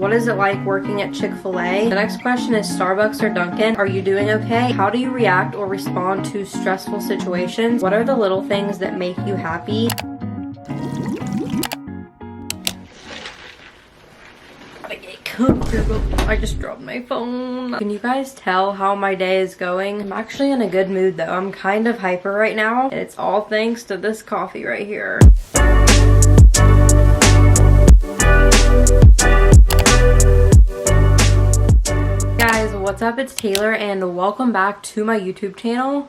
What is it like working at Chick-fil-A? The next question is Starbucks or Dunkin? Are you doing okay? How do you react or respond to stressful situations? What are the little things that make you happy? I just dropped my phone. Can you guys tell how my day is going? I'm actually in a good mood though. I'm kind of hyper right now, and it's all thanks to this coffee right here. Guys, what's up? It's Taylor and welcome back to my YouTube channel.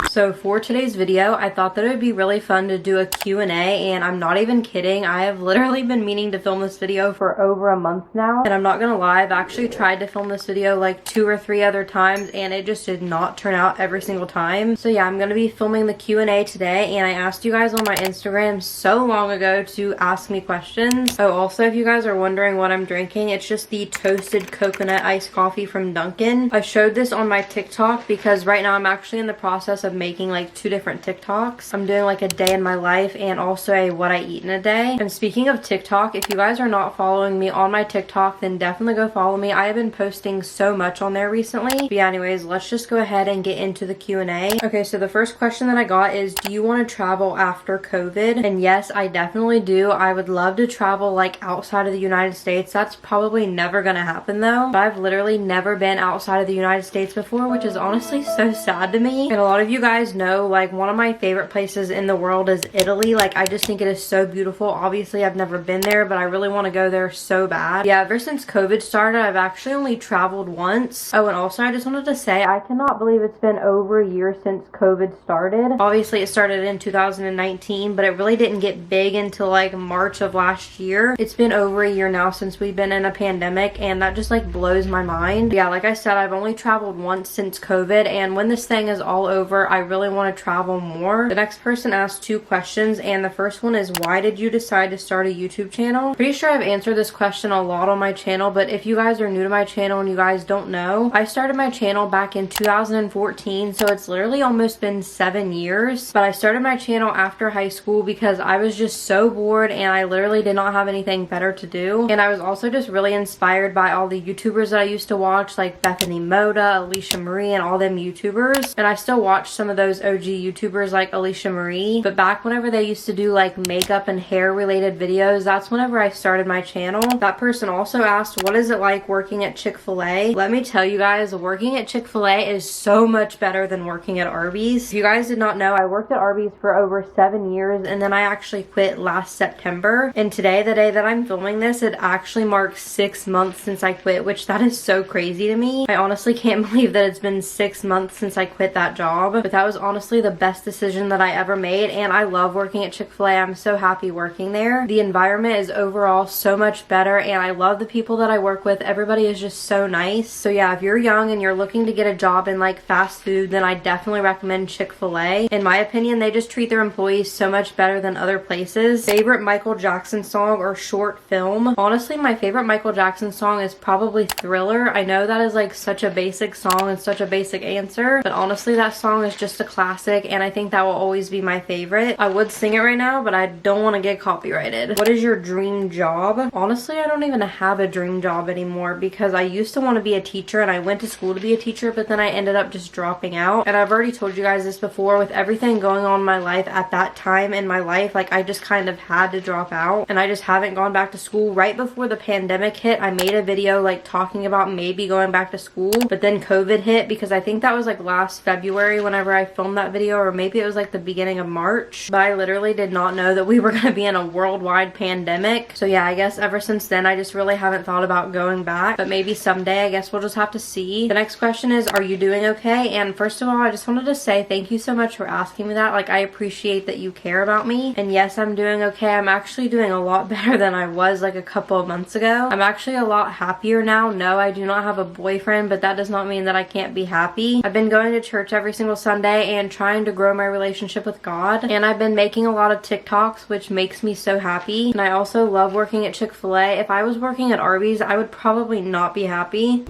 So for today's video, I thought that it would be really fun to do a Q&A, and I'm not even kidding. I have literally been meaning to film this video for over a month now, and I'm not gonna lie, I've actually tried to film this video like 2 or 3 other times, and it just did not turn out every single time. So yeah, I'm gonna be filming the Q&A today, and I asked you guys on my Instagram so long ago to ask me questions. Oh, also, if you guys are wondering what I'm drinking, it's just the toasted coconut iced coffee from Dunkin. I showed this on my TikTok because right now I'm actually in the process of making like 2 different TikToks. I'm doing like a day in my life and also a what I eat in a day. And speaking of TikTok, if you guys are not following me on my TikTok, then definitely go follow me. I have been posting so much on there recently. But yeah, anyways, let's just go ahead and get into the Q&A. Okay, so the first question that I got is, do you want to travel after COVID? And yes, I definitely do. I would love to travel like outside of the United States. That's probably never gonna happen though. But I've literally never been outside of the United States before, which is honestly so sad to me. And a lot of you guys know, like, one of my favorite places in the world is Italy. Like, I just think it is so beautiful. Obviously, I've never been there, but I really want to go there so bad. Yeah, ever since COVID started, I've actually only traveled once. Oh, and also I just wanted to say, I cannot believe it's been over a year since COVID started. Obviously, it started in 2019, but it really didn't get big until like March of last year. It's been over a year now since we've been in a pandemic, and that just like blows my mind. Yeah, like I said, I've only traveled once since COVID, and when this thing is all over, I really want to travel more. The next person asked 2 questions, and the first one is, why did you decide to start a YouTube channel? Pretty sure I've answered this question a lot on my channel, but if you guys are new to my channel and you guys don't know, I started my channel back in 2014, so it's literally almost been 7 years. But I started my channel after high school because I was just so bored and I literally did not have anything better to do. And I was also just really inspired by all the YouTubers that I used to watch, like Bethany Moda, Alicia Marie, and all them YouTubers. And I still watch some of those OG YouTubers like Alicia Marie, but back whenever they used to do like makeup and hair related videos, that's whenever I started my channel. That person also asked, what is it like working at Chick-fil-A? Let me tell you guys, working at Chick-fil-A is so much better than working at Arby's. If you guys did not know, I worked at Arby's for over 7 years, and then I actually quit last September. And today, the day that I'm filming this, it actually marks 6 months since I quit, which that is so crazy to me. I honestly can't believe that it's been 6 months since I quit that job, but that was honestly the best decision that I ever made, and I love working at Chick-fil-A. I'm so happy working there. The environment is overall so much better, and I love the people that I work with. Everybody is just so nice. So yeah, if you're young and you're looking to get a job in like fast food, then I definitely recommend Chick-fil-A. In my opinion, they just treat their employees so much better than other places. Favorite Michael Jackson song or short film? Honestly, my favorite Michael Jackson song is probably Thriller. I know that is like such a basic song and such a basic answer, but honestly, that song is just a classic, and I think that will always be my favorite. I would sing it right now, but I don't want to get copyrighted. What is your dream job? Honestly, I don't even have a dream job anymore because I used to want to be a teacher, and I went to school to be a teacher, but then I ended up just dropping out. And I've already told you guys this before, with everything going on in my life at that time in my life, like I just kind of had to drop out, and I just haven't gone back to school. Right before the pandemic hit, I made a video like talking about maybe going back to school, but then COVID hit, because I think that was like last February whenever I filmed that video, or maybe it was like the beginning of March, but I literally did not know that we were going to be in a worldwide pandemic. So yeah, I guess ever since then I just really haven't thought about going back, but maybe someday. I guess we'll just have to see. The next question is, are you doing okay? And first of all, I just wanted to say thank you so much for asking me that. Like, I appreciate that you care about me, and yes, I'm doing okay. I'm actually doing a lot better than I was like a couple of months ago. I'm actually a lot happier now. No, I do not have a boyfriend, but that does not mean that I can't be happy. I've been going to church every single Sunday and trying to grow my relationship with God, and I've been making a lot of TikToks, which makes me so happy. And I also love working at Chick-fil-A. If I was working at Arby's, I would probably not be happy.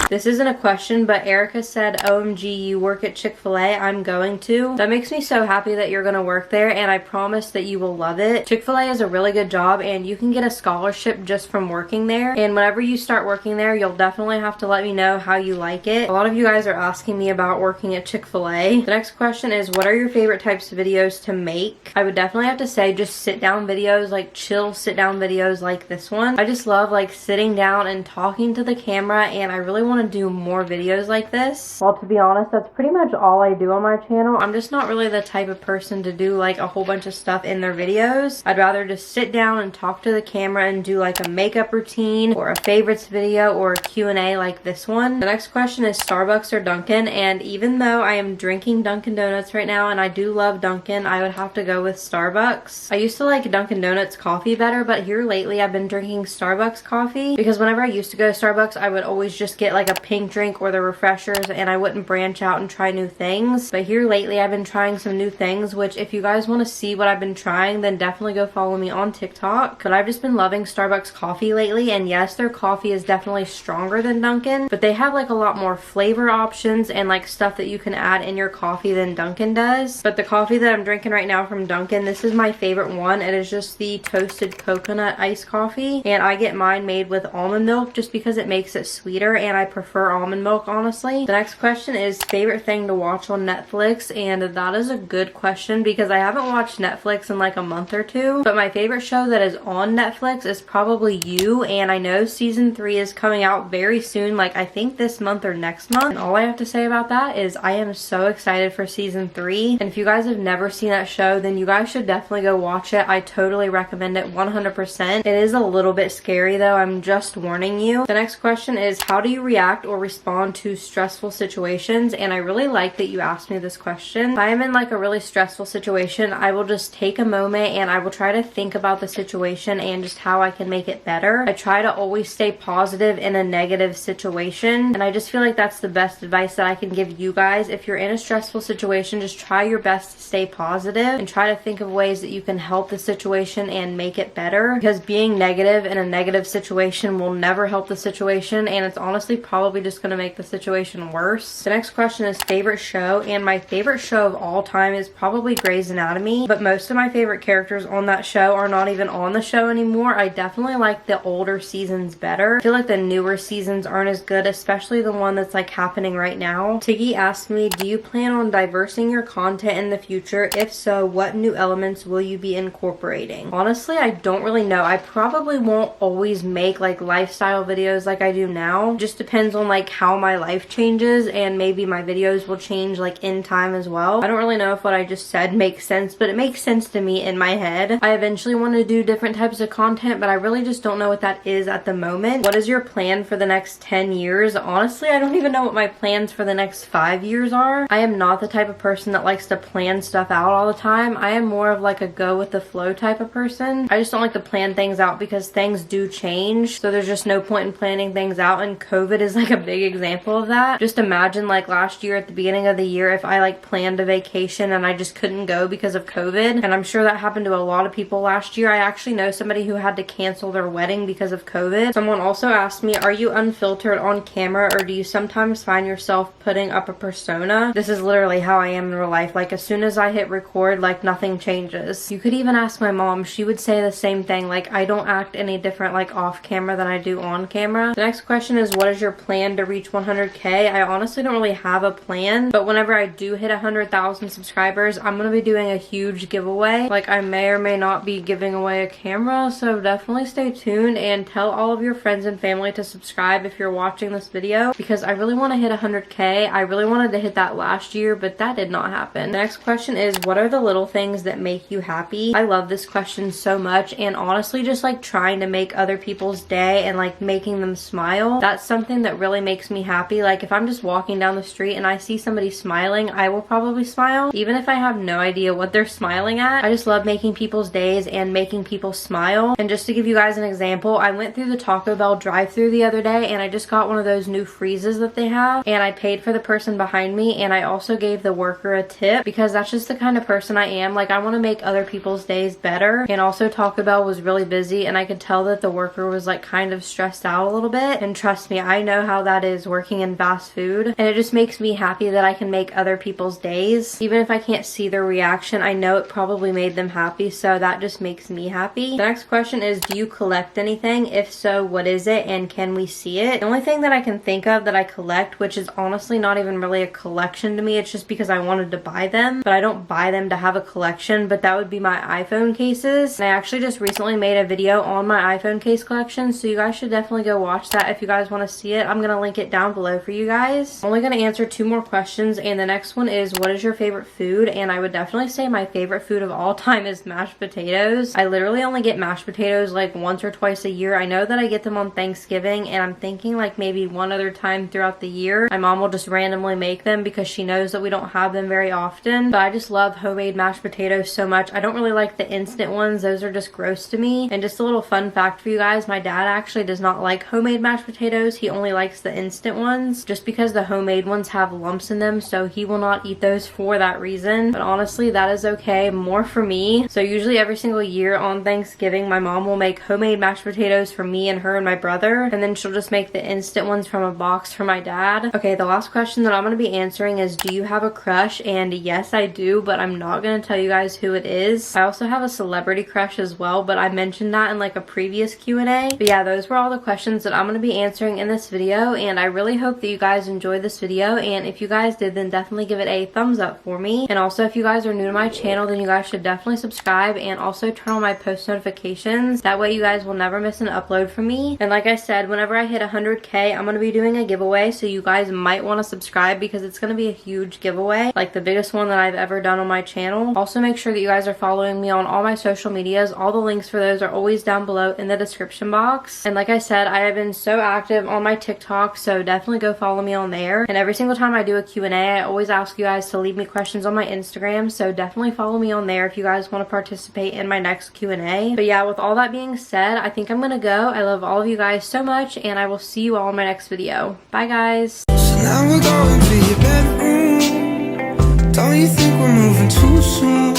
This isn't a question, but Erica said, OMG, you work at Chick-fil-A. I'm going to. That makes me so happy that you're gonna work there, and I promise that you will love it. Chick-fil-A is a really good job, and you can get a scholarship just from working there. And whenever you start working there, you'll definitely have to let me know how you like it. A lot of you guys are asking me about working at Chick-fil-A. The next question is, what are your favorite types of videos to make? I would definitely have to say just sit down videos, like chill sit down videos like this one. I just love like sitting down and talking to the camera, and I really want to do more videos like this. Well, to be honest, that's pretty much all I do on my channel. I'm just not really the type of person to do like a whole bunch of stuff in their videos. I'd rather just sit down and talk to the camera and do like a makeup routine or a favorites video or a Q&A like this one. The next question is Starbucks or Dunkin', and even though I am drinking Dunkin' Donuts right now and I do love Dunkin', I would have to go with Starbucks. I used to like Dunkin' Donuts coffee better, but here lately I've been drinking Starbucks coffee because whenever I used to go to Starbucks, I would always just get like a pink drink or the refreshers and I wouldn't branch out and try new things. But here lately I've been trying some new things, which if you guys want to see what I've been trying, then definitely go follow me on TikTok. But I've just been loving Starbucks coffee lately, and yes, their coffee is definitely stronger than Dunkin', but they have like a lot more flavor options and like stuff that you can add in your coffee than Dunkin' does. But the coffee that I'm drinking right now from Dunkin', this is my favorite one. It is just the toasted coconut iced coffee, and I get mine made with almond milk just because it makes it sweeter, and I prefer almond milk honestly. The next question is favorite thing to watch on Netflix, and that is a good question because I haven't watched Netflix in like a month or two, but my favorite show that is on Netflix is probably You, and I know season 3 is coming out very soon, like I think this month or next month, and all I have to say about that is I am so excited for season 3, and if you guys have never seen that show, then you guys should definitely go watch it. I totally recommend it 100%. It is a little bit scary though, I'm just warning you. The next question is, how do you react or respond to stressful situations? And I really like that you asked me this question. If I am in like a really stressful situation, I will just take a moment and I will try to think about the situation and just how I can make it better. I try to always stay positive in a negative situation, and I just feel like that's the best advice that I can give you guys. If you're in a stressful situation, just try your best to stay positive and try to think of ways that you can help the situation and make it better, because being negative in a negative situation will never help the situation, and it's honestly probably just going to make the situation worse. The next question is favorite show, and my favorite show of all time is probably Grey's Anatomy, but most of my favorite characters on that show are not even on the show anymore. I definitely like the older seasons better. I feel like the newer seasons aren't as good, especially the one that's like happening right now. Tiggy asked me, do you plan on diversing your content in the future? If so, what new elements will you be incorporating? Honestly, I don't really know. I probably won't always make like lifestyle videos like I do now. Just depends on like how my life changes, and maybe my videos will change like in time as well. I don't really know if what I just said makes sense, but it makes sense to me in my head. I eventually want to do different types of content, but I really just don't know what that is at the moment. What is your plan for the next 10 years? Honestly, I don't even know what my plans for the next 5 years are. I am not the type of person that likes to plan stuff out all the time. I am more of like a go with the flow type of person. I just don't like to plan things out because things do change, so there's just no point in planning things out, and COVID is like a big example of that. Just imagine like last year at the beginning of the year, if I like planned a vacation and I just couldn't go because of COVID, and I'm sure that happened to a lot of people last year. I actually know somebody who had to cancel their wedding because of COVID. Someone also asked me, are you unfiltered on camera, or do you sometimes find yourself putting up a persona? This is literally how I am in real life. Like as soon as I hit record, like nothing changes. You could even ask my mom, she would say the same thing. Like I don't act any different like off camera than I do on camera. The next question is, what is your plan to reach 100K? I honestly don't really have a plan, but whenever I do hit 100,000 subscribers, I'm gonna be doing a huge giveaway. Like I may or may not be giving away a camera, so definitely stay tuned and tell all of your friends and family to subscribe if you're watching this video, because I really want to hit 100K. I really wanted to hit that last year, but that did not happen. The next question is, what are the little things that make you happy? I love this question so much, and honestly just like trying to make other people's day and like making them smile, that's something that really makes me happy. Like if I'm just walking down the street and I see somebody smiling, I will probably smile even if I have no idea what they're smiling at. I just love making people's days and making people smile. And just to give you guys an example, I went through the Taco Bell drive-thru the other day and I just got one of those new freezes that they have, and I paid for the person behind me, and I also gave the worker a tip because that's just the kind of person I am. Like I want to make other people's days better. And also Taco Bell was really busy, and I could tell that the worker was like kind of stressed out a little bit, and trust me, I know know how that is working in fast food, and it just makes me happy that I can make other people's days. Even if I can't see their reaction, I know it probably made them happy, so that just makes me happy. The next question is, do you collect anything? If so, what is it, and can we see it? The only thing that I can think of that I collect, which is honestly not even really a collection to me, it's just because I wanted to buy them, but I don't buy them to have a collection, but that would be my iPhone cases. And I actually just recently made a video on my iPhone case collection, so you guys should definitely go watch that if you guys want to see it. I'm gonna link it down below for you guys. I'm only gonna answer 2 more questions, and the next one is, what is your favorite food? And I would definitely say my favorite food of all time is mashed potatoes. I literally only get mashed potatoes like once or twice a year. I know that I get them on Thanksgiving, and I'm thinking like maybe one other time throughout the year my mom will just randomly make them because she knows that we don't have them very often. But I just love homemade mashed potatoes so much. I don't really like the instant ones. Those are just gross to me. And just a little fun fact for you guys, my dad actually does not like homemade mashed potatoes. He only likes the instant ones just because the homemade ones have lumps in them, so he will not eat those for that reason. But honestly, that is okay. More for me. So usually every single year on Thanksgiving, my mom will make homemade mashed potatoes for me and her and my brother, and then she'll just make the instant ones from a box for my dad. Okay, the last question that I'm going to be answering is, do you have a crush? And yes, I do, but I'm not going to tell you guys who it is. I also have a celebrity crush as well, but I mentioned that in like a previous Q&A. But yeah, those were all the questions that I'm going to be answering in this video, and I really hope that you guys enjoyed this video, and if you guys did, then definitely give it a thumbs up for me. And also, if you guys are new to my channel, then you guys should definitely subscribe and also turn on my post notifications. That way you guys will never miss an upload from me. And like I said, whenever I hit 100K, I'm going to be doing a giveaway, so you guys might want to subscribe because it's going to be a huge giveaway, like the biggest one that I've ever done on my channel. Also, make sure that you guys are following me on all my social medias. All the links for those are always down below in the description box. And like I said, I have been so active on my TikTok, so definitely go follow me on there. And every single time I do a Q&A, I always ask you guys to leave me questions on my Instagram, so definitely follow me on there if you guys want to participate in my next Q&A. But yeah, with all that being said, I think I'm gonna go. I love all of you guys so much, and I will see you all in my next video. Bye guys. So now we're going to your bedroom. Don't you think we're moving too soon?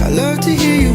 I love to hear you